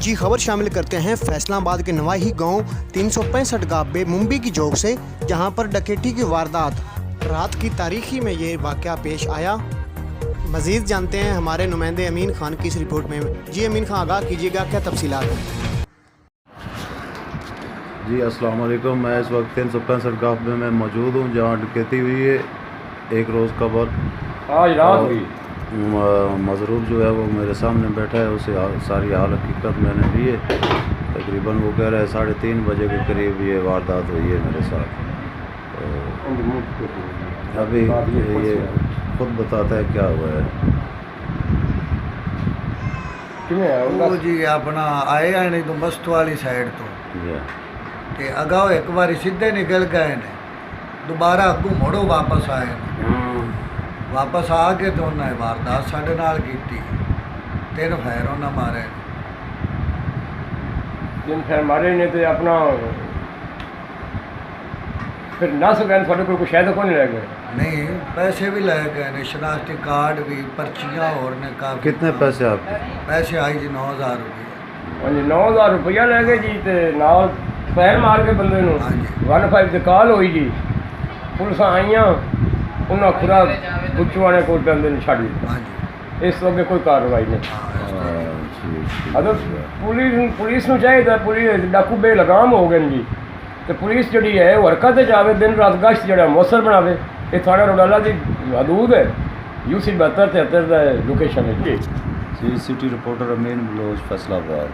जी खबर शामिल करते हैं फैसलाबाद के नवाही गांव 365 गाबे मुंबई की जोग से, जहां पर डकैती की वारदात रात की तारीखी में ये वाक़या पेश आया। मज़ीद जानते हैं हमारे नुमाइंदे अमीन खान की इस रिपोर्ट में। जी अमीन खान, आगाह कीजिएगा, क्या तफसीलात हैं? जी अस्सलाम वालेकुम। मैं इस वक्त 365 गाबे में मौजूद हूँ, जहाँ डकैती हुई है। एक रोज़ कबल आज रात हुई। मजरूब जो है वो मेरे सामने बैठा है, उसे सारी हाल हकीकत मैंने ली है। तकरीबन वो कह रहा है 3:30 बजे के करीब ये वारदात हुई है मेरे साथ। तो अभी ये खुद बताता है क्या हुआ है। वो जी अपना आए हैं नहीं तो मस्त वाली साइड तो अगाओ एक बार सीधे निकल गए ने, दोबारा अगू मुड़ो वापस आए ने। वापस आके तो उन्हें वारदात साढ़े नाल की 3 फायर उन्हें मारे। 3 फायर मारे ने तो अपना फिर नस गए। थोड़े को शायद को नहीं रह गए। नहीं, पैसे भी ले गए ने, शनाख्ती कार्ड भी, पर्चियाँ और ने काफ़ी। कितने पैसे आपके? पैसे आई जी 9,000 रुपये। हाँ जी 9,000 रुपया ले गए जी। तो नाल पैर मार के बंदे नूं 15 की कॉल हुई जी। पुलिस आईयां, उन्हें खुदा पुच्छू आने को बंदे ने छड़ दिया। हाँ जी, इस तो अगे कोई कार्रवाई नहीं। अगर पुलिस नूं चाहिए, पुलिस डाकू बेलगाम हो गए जी। तो पुलिस जी है वो हरकत जाए, दिन रात गश्त जो मौसर बनावे। ये थाना रोडाला की हदूद है। UC 72 73 लोकेशन है जी। सिटी रिपोर्टर अमीन बलोच, फैसलाबाद।